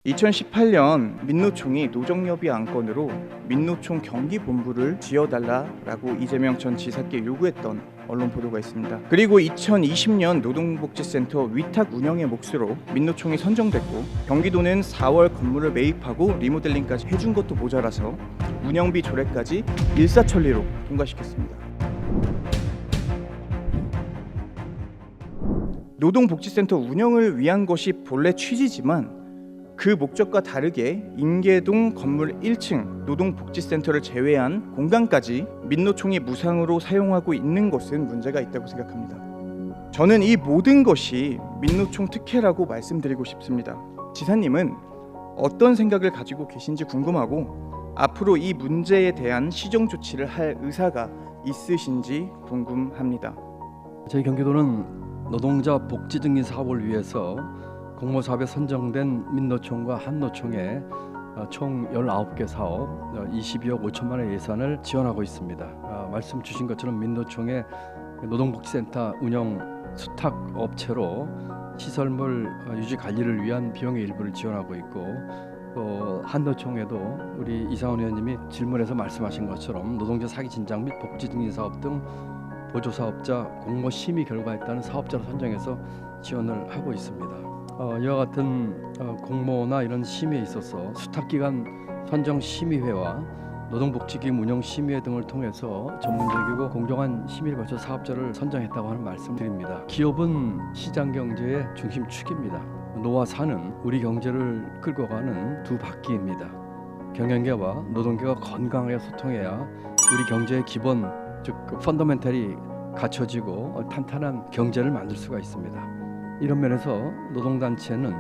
2018년 민노총이 노정협의 안건으로 민노총 경기본부를 지어달라라고 이재명 전 지사께 요구했던 언론 보도가 있습니다. 그리고 2020년 노동복지센터 위탁 운영의 몫으로 민노총이 선정됐고 경기도는 4월 건물을 매입하고 리모델링까지 해준 것도 모자라서 운영비 조례까지 일사천리로 통과시켰습니다. 노동복지센터 운영을 위한 것이 본래 취지지만 그 목적과 다르게 인계동 건물 1층 노동복지센터를 제외한 공간까지 민노총이 무상으로 사용하고 있는 것은 문제가 있다고 생각합니다. 저는 이 모든 것이 민노총 특혜라고 말씀드리고 싶습니다. 지사님은 어떤 생각을 가지고 계신지 궁금하고 앞으로 이 문제에 대한 시정 조치를 할 의사가 있으신지 궁금합니다. 저희 경기도는 노동자 복지 증진 사업을 위해서 공모사업에 선정된 민노총과 한노총의 총 19개 사업 22억 5천만 원의 예산을 지원하고 있습니다. 말씀 주신 것처럼 민노총의 노동복지센터 운영 수탁업체로 시설물 유지 관리를 위한 비용의 일부를 지원하고 있고 또 한노총에도 우리 이상원 의원님이 질문에서 말씀하신 것처럼 노동자 사기 진작 및 복지 증진 사업 등 보조사업자 공모 심의 결과에 따른 사업자로 선정해서 지원을 하고 있습니다. 이와 같은 공모나 이런 심의에 있어서 수탁기관 선정심의회와 노동복지기금 운영심의회 등을 통해서 전문적이고 공정한 심의를 거쳐 사업자를 선정했다고 하는 말씀드립니다. 기업은 시장경제의 중심축입니다. 노와 사는 우리 경제를 끌고 가는 두 바퀴입니다. 경영계와 노동계가 건강하게 소통해야 우리 경제의 기본 즉 펀더멘털이 갖춰지고 탄탄한 경제를 만들 수가 있습니다. 이런 면에서 노동단체는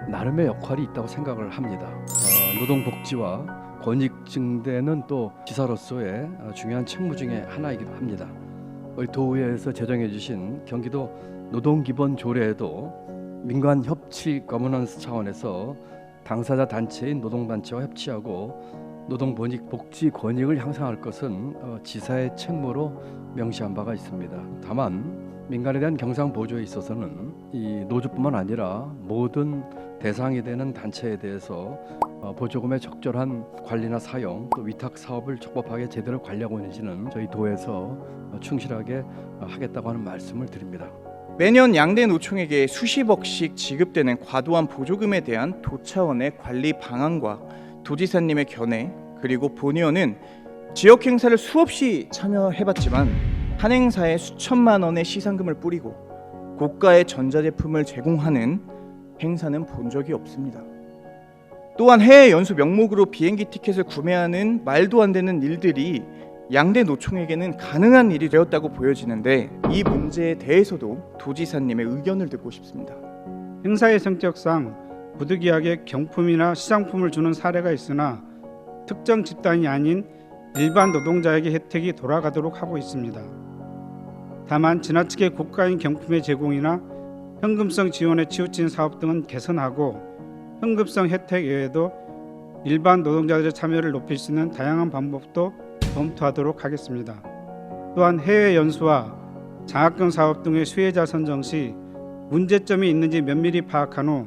나름의 역할이 있다고 생각을 합니다. 노동복지와 권익 증대는 또 지사로서의 중요한 책무 중에 하나이기도 합니다. 우리 도의회에서 제정해 주신 경기도 노동기본조례에도 민관 협치 거버넌스 차원에서 당사자 단체인 노동단체와 협치하고 노동복지 권익을 향상할 것은 지사의 책무로 명시한 바가 있습니다. 다만 민간에 대한 경상 보조에 있어서는 이 노조뿐만 아니라 모든 대상이 되는 단체에 대해서 보조금의 적절한 관리나 사용 또 위탁 사업을 적법하게 제대로 관리하고 있는지는 저희 도에서 충실하게 하겠다고 하는 말씀을 드립니다. 매년 양대 노총에게 수십억씩 지급되는 과도한 보조금에 대한 도 차원의 관리 방안과 도지사님의 견해 그리고 본의원은 지역 행사를 수없이 참여해봤지만 한 행사에 수천만 원의 시상금을 뿌리고 고가의 전자제품을 제공하는 행사는 본 적이 없습니다. 또한 해외 연수 명목으로 비행기 티켓을 구매하는 말도 안 되는 일들이 양대 노총에게는 가능한 일이 되었다고 보여지는데 이 문제에 대해서도 도지사님의 의견을 듣고 싶습니다. 행사의 성격상 부득이하게 경품이나 시상품을 주는 사례가 있으나 특정 집단이 아닌 일반 노동자에게 혜택이 돌아가도록 하고 있습니다. 다만 지나치게 고가인 경품의 제공이나 현금성 지원에 치우친 사업 등은 개선하고 현금성 혜택 외에도 일반 노동자들의 참여를 높일 수 있는 다양한 방법도 검토하도록 하겠습니다. 또한 해외 연수와 장학금 사업 등의 수혜자 선정 시 문제점이 있는지 면밀히 파악한 후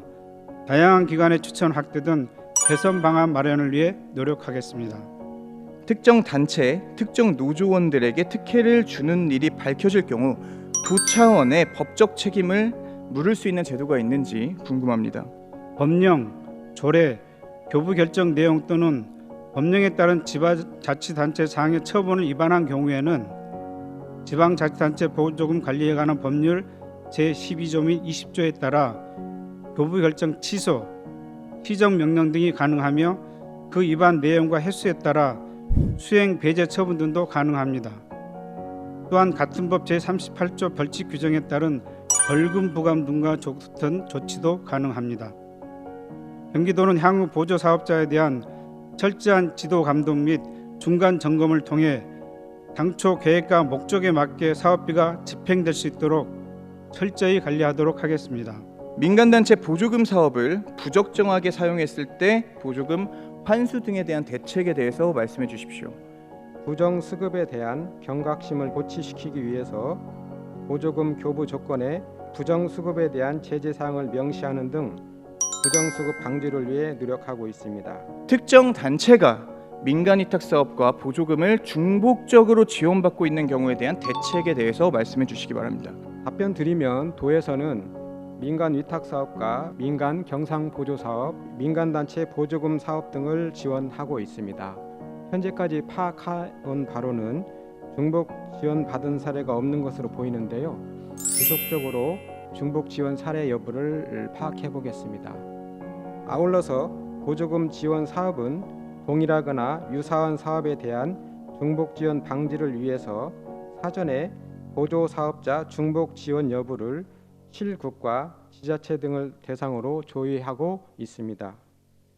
다양한 기관의 추천 확대 등 개선 방안 마련을 위해 노력하겠습니다. 특정 단체, 특정 노조원들에게 특혜를 주는 일이 밝혀질 경우 도 차원의 법적 책임을 물을 수 있는 제도가 있는지 궁금합니다. 법령, 조례, 교부 결정 내용 또는 법령에 따른 지방자치단체 사항의 처분을 위반한 경우에는 지방자치단체 보조금 관리에 관한 법률 제12조 및 20조에 따라 교부 결정 취소, 시정 명령 등이 가능하며 그 위반 내용과 횟수에 따라 수행 배제 처분 등도 가능합니다. 또한 같은 법 제38조 벌칙 규정에 따른 벌금 부과금 등과 같은 조치도 가능합니다. 경기도는 향후 보조 사업자에 대한 철저한 지도 감독 및 중간 점검을 통해 당초 계획과 목적에 맞게 사업비가 집행될 수 있도록 철저히 관리하도록 하겠습니다. 민간단체 보조금 사업을 부적정하게 사용했을 때 보조금 환수 등에 대한 대책에 대해서 말씀해 주십시오. 부정수급에 대한 경각심을 고취시키기 위해서 보조금 교부 조건에 부정수급에 대한 제재 사항을 명시하는 등 부정수급 방지를 위해 노력하고 있습니다. 특정 단체가 민간 위탁 사업과 보조금을 중복적으로 지원받고 있는 경우에 대한 대책에 대해서 말씀해 주시기 바랍니다. 답변 드리면 도에서는 민간 위탁 사업과 민간 경상 보조 사업, 민간 단체 보조금 사업 등을 지원하고 있습니다. 현재까지 파악한 바로는 중복 지원 받은 사례가 없는 것으로 보이는데요. 지속적으로 중복 지원 사례 여부를 파악해 보겠습니다. 아울러서 보조금 지원 사업은 동일하거나 유사한 사업에 대한 중복 지원 방지를 위해서 사전에 보조 사업자 중복 지원 여부를 실국과 지자체 등을 대상으로 조회하고 있습니다.